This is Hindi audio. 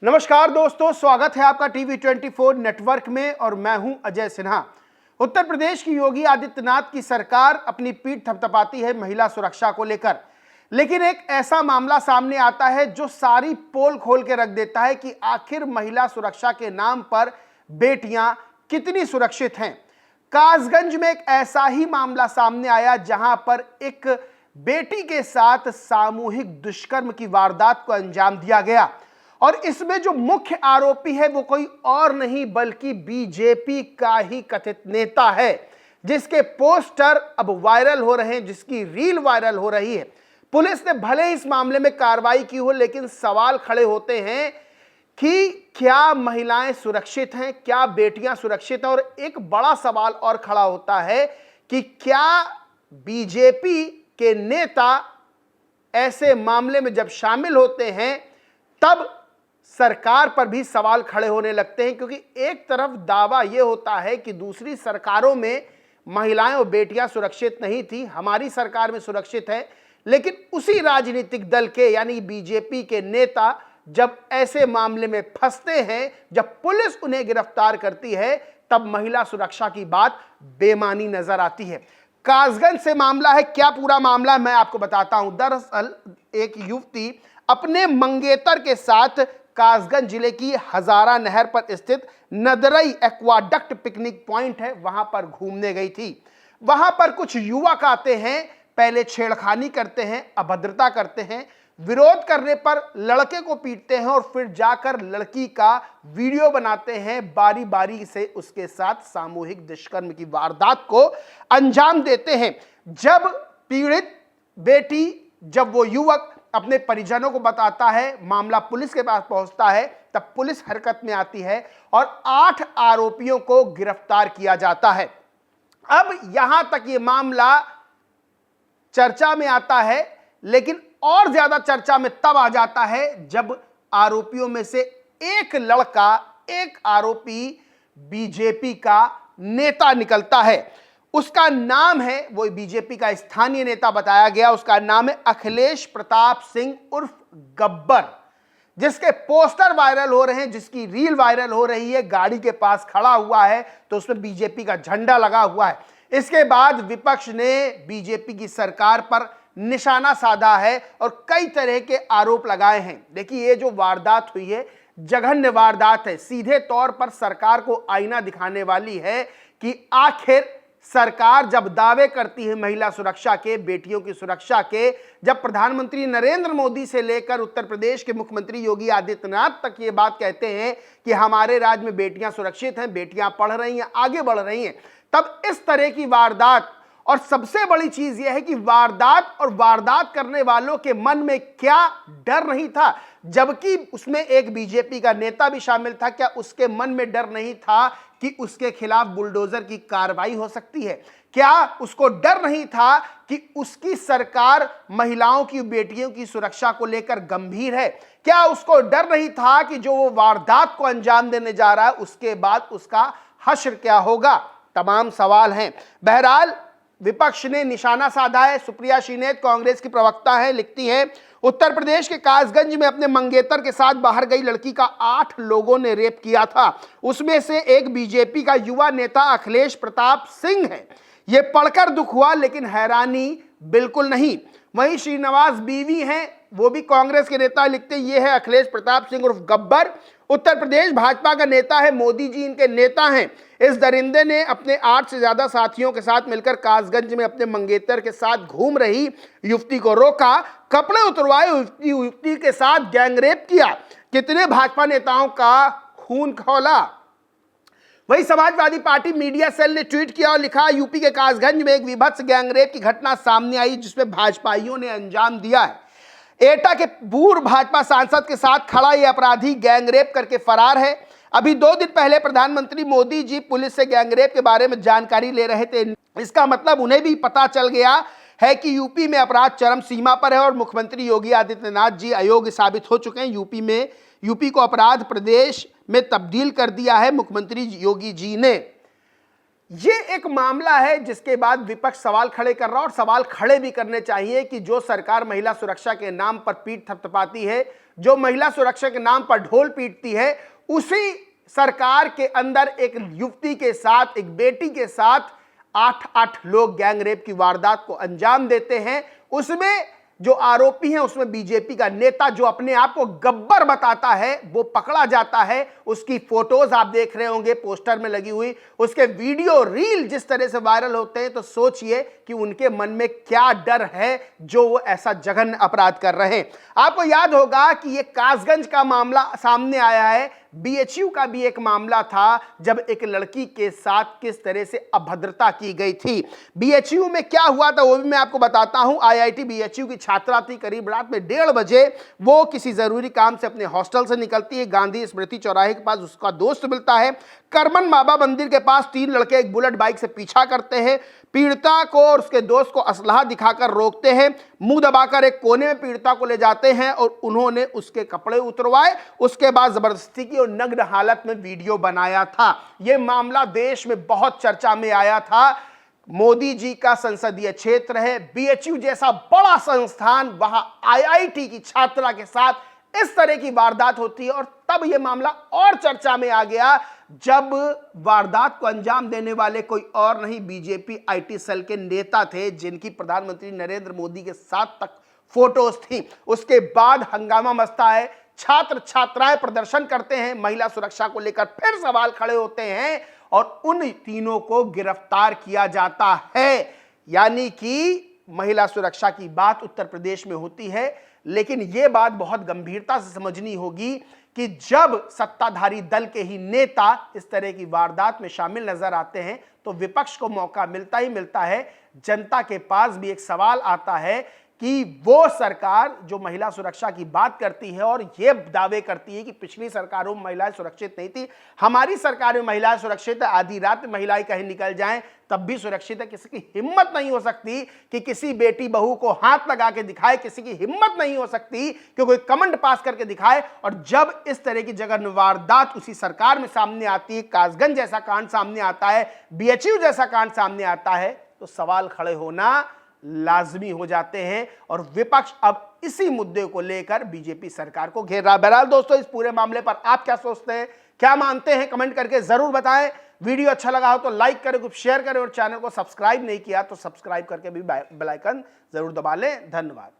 नमस्कार दोस्तों, स्वागत है आपका टीवी 24 नेटवर्क में और मैं हूं अजय सिन्हा। उत्तर प्रदेश की योगी आदित्यनाथ की सरकार अपनी पीठ थपथपाती है महिला सुरक्षा को लेकर, लेकिन एक ऐसा मामला सामने आता है जो सारी पोल खोल के रख देता है कि आखिर महिला सुरक्षा के नाम पर बेटियां कितनी सुरक्षित हैं। कासगंज में एक ऐसा ही मामला सामने आया जहां पर एक बेटी के साथ सामूहिक दुष्कर्म की वारदात को अंजाम दिया गया और इसमें जो मुख्य आरोपी है वो कोई और नहीं बल्कि बीजेपी का ही कथित नेता है, जिसके पोस्टर अब वायरल हो रहे हैं, जिसकी रील वायरल हो रही है। पुलिस ने भले ही इस मामले में कार्रवाई की हो, लेकिन सवाल खड़े होते हैं कि क्या महिलाएं सुरक्षित हैं, क्या बेटियां सुरक्षित हैं। और एक बड़ा सवाल और खड़ा होता है कि क्या बीजेपी के नेता ऐसे मामले में जब शामिल होते हैं तब सरकार पर भी सवाल खड़े होने लगते हैं, क्योंकि एक तरफ दावा यह होता है कि दूसरी सरकारों में महिलाएं और बेटियां सुरक्षित नहीं थी, हमारी सरकार में सुरक्षित है। लेकिन उसी राजनीतिक दल के यानी बीजेपी के नेता जब ऐसे मामले में फंसते हैं, जब पुलिस उन्हें गिरफ्तार करती है, तब महिला सुरक्षा की बात बेमानी नजर आती है। कासगंज से मामला है, क्या पूरा मामला मैं आपको बताता हूं। दरअसल एक युवती अपने मंगेतर के साथ कासगंज जिले की हजारा नहर पर स्थित नदरई एक्वाडक्ट पिकनिक पॉइंट है, वहां पर घूमने गई थी। वहां पर कुछ युवक आते हैं, पहले छेड़खानी करते हैं, अभद्रता करते हैं, विरोध करने पर लड़के को पीटते हैं और फिर जाकर लड़की का वीडियो बनाते हैं, बारी बारी से उसके साथ सामूहिक दुष्कर्म की वारदात को अंजाम देते हैं। जब पीड़ित बेटी, जब वो युवक अपने परिजनों को बताता है, मामला पुलिस के पास पहुंचता है, तब पुलिस हरकत में आती है और 8 आरोपियों को गिरफ्तार किया जाता है। अब यहां तक ये मामला चर्चा में आता है, लेकिन और ज्यादा चर्चा में तब आ जाता है जब आरोपियों में से एक लड़का, एक आरोपी बीजेपी का नेता निकलता है। उसका नाम है, वो बीजेपी का स्थानीय नेता बताया गया, उसका नाम है अखिलेश प्रताप सिंह उर्फ गब्बर, जिसके पोस्टर वायरल हो रहे हैं, जिसकी रील वायरल हो रही है। गाड़ी के पास खड़ा हुआ है तो उसमें बीजेपी का झंडा लगा हुआ है। इसके बाद विपक्ष ने बीजेपी की सरकार पर निशाना साधा है और कई तरह के आरोप लगाए हैं। देखिए, ये जो वारदात हुई है जघन्य वारदात है, सीधे तौर पर सरकार को आईना दिखाने वाली है कि आखिर सरकार जब दावे करती है महिला सुरक्षा के, बेटियों की सुरक्षा के, जब प्रधानमंत्री नरेंद्र मोदी से लेकर उत्तर प्रदेश के मुख्यमंत्री योगी आदित्यनाथ तक ये बात कहते हैं कि हमारे राज्य में बेटियां सुरक्षित हैं, बेटियां पढ़ रही हैं, आगे बढ़ रही हैं, तब इस तरह की वारदात, और सबसे बड़ी चीज यह है कि वारदात और वारदात करने वालों के मन में क्या डर नहीं था, जबकि उसमें एक बीजेपी का नेता भी शामिल था। क्या उसके मन में डर नहीं था कि उसके खिलाफ बुलडोजर की कार्रवाई हो सकती है? क्या उसको डर नहीं था कि उसकी सरकार महिलाओं की, बेटियों की सुरक्षा को लेकर गंभीर है? क्या उसको डर नहीं था कि जो वो वारदात को अंजाम देने जा रहा है उसके बाद उसका हश्र क्या होगा? तमाम सवाल हैं। बहरहाल विपक्ष ने निशाना साधा है। सुप्रिया श्रीनेत कांग्रेस की प्रवक्ता है, लिखती है, उत्तर प्रदेश के कासगंज में अपने मंगेतर के साथ बाहर गई लड़की का 8 लोगों ने रेप किया था। उसमें से एक बीजेपी का युवा नेता अखिलेश प्रताप सिंह है। यह पढ़कर दुख हुआ, लेकिन हैरानी बिल्कुल नहीं। वहीं श्रीनिवास बीवी हैं, वो भी कांग्रेस के नेता, लिखते हैं, ये है अखिलेश प्रताप सिंह उर्फ गब्बर, उत्तर प्रदेश भाजपा का नेता है, मोदी जी इनके नेता हैं। इस दरिंदे ने अपने 8 से ज्यादा साथियों के साथ मिलकर कासगंज में अपने मंगेतर के साथ घूम रही युवती को रोका, कपड़े उतरवाए, युवती के साथ गैंगरेप किया। कितने भाजपा नेताओं का खून खौला। वही समाजवादी पार्टी मीडिया सेल ने ट्वीट किया और लिखा, यूपी के कासगंज में एक विभत्स गैंगरेप की घटना सामने आई जिसमें भाजपाइयों ने अंजाम दिया है। एटा के पूर्व भाजपा सांसद के साथ खड़ा यह अपराधी गैंगरेप करके फरार है। अभी 2 दिन पहले प्रधानमंत्री मोदी जी पुलिस से गैंगरेप के बारे में जानकारी ले रहे थे। इसका मतलब उन्हें भी पता चल गया है कि यूपी में अपराध चरम सीमा पर है और मुख्यमंत्री योगी आदित्यनाथ जी अयोग्य साबित हो चुके हैं। यूपी को अपराध प्रदेश में तब्दील कर दिया है मुख्यमंत्री योगी जी ने। ये एक मामला है जिसके बाद विपक्ष सवाल खड़े कर रहा है और सवाल खड़े भी करने चाहिए कि जो सरकार महिला सुरक्षा के नाम पर पीठ थपथपाती है, जो महिला सुरक्षा के नाम पर ढोल पीटती है, उसी सरकार के अंदर एक युवती के साथ, एक बेटी के साथ 8 लोग गैंग रेप की वारदात को अंजाम देते हैं। उसमें जो आरोपी हैं उसमें बीजेपी का नेता जो अपने आप को गब्बर बताता है वो पकड़ा जाता है। उसकी फोटोज आप देख रहे होंगे पोस्टर में लगी हुई, उसके वीडियो रील जिस तरह से वायरल होते हैं, तो सोचिए कि उनके मन में क्या डर है जो वो ऐसा जघन्य अपराध कर रहे हैं। आपको याद होगा कि ये कासगंज का मामला सामने आया है, बीएचयू का भी एक मामला था जब एक लड़की के साथ किस तरह से अभद्रता की गई थी। बीएचयू में क्या हुआ था वो भी मैं आपको बताता हूं। आईआईटी बीएचयू की छात्रा थी, करीब रात में 1:30 बजे वो किसी जरूरी काम से अपने हॉस्टल से निकलती है। गांधी स्मृति चौराहे के पास उसका दोस्त मिलता है। करमन बाबा मंदिर के पास 3 लड़के एक बुलेट बाइक से पीछा करते हैं। पीड़िता को और उसके दोस्त को असलहा दिखाकर रोकते हैं, मुंह दबाकर एक कोने में पीड़िता को ले जाते हैं और उन्होंने उसके कपड़े उतरवाए। उसके बाद जबरदस्ती की और नग्न हालत में वीडियो बनाया था। यह मामला देश में बहुत चर्चा में आया था। मोदी जी का संसदीय क्षेत्र है, बीएचयू जैसा बड़ा संस्थान, वहां आईआईटी की छात्रा के साथ इस तरह की वारदात होती है। और तब यह मामला और चर्चा में आ गया जब वारदात को अंजाम देने वाले कोई और नहीं, बीजेपी आईटी सेल के नेता थे जिनकी प्रधानमंत्री नरेंद्र मोदी के साथ तक फोटोज थी। उसके बाद हंगामा मचता है, छात्र छात्राएं प्रदर्शन करते हैं, महिला सुरक्षा को लेकर फिर सवाल खड़े होते हैं और उन तीनों को गिरफ्तार किया जाता है। यानी कि महिला सुरक्षा की बात उत्तर प्रदेश में होती है, लेकिन यह बात बहुत गंभीरता से समझनी होगी कि जब सत्ताधारी दल के ही नेता इस तरह की वारदात में शामिल नजर आते हैं तो विपक्ष को मौका मिलता ही मिलता है। जनता के पास भी एक सवाल आता है कि वो सरकार जो महिला सुरक्षा की बात करती है और ये दावे करती है कि पिछली सरकारों में महिलाएं सुरक्षित नहीं थी, हमारी सरकार में महिलाएं सुरक्षित है, आधी रात में महिलाएं कहीं निकल जाएं तब भी सुरक्षित है। किसी की हिम्मत नहीं हो सकती कि किसी बेटी बहू को हाथ लगा के दिखाए, किसी की हिम्मत नहीं हो सकती कि कोई कमेंट पास करके दिखाए। और जब इस तरह की जघन्य वारदात उसी सरकार में सामने आती है, कासगंज जैसा कांड सामने आता है, बीएचयू जैसा कांड सामने आता है, तो सवाल खड़े होना लाजमी हो जाते हैं। और विपक्ष अब इसी मुद्दे को लेकर बीजेपी सरकार को घेर रहा है। बहरहाल दोस्तों, इस पूरे मामले पर आप क्या सोचते हैं, क्या मानते हैं, कमेंट करके जरूर बताएं। वीडियो अच्छा लगा हो तो लाइक करें, कुछ शेयर करें और चैनल को सब्सक्राइब नहीं किया तो सब्सक्राइब करके भी बेल आइकन जरूर दबा लें। धन्यवाद।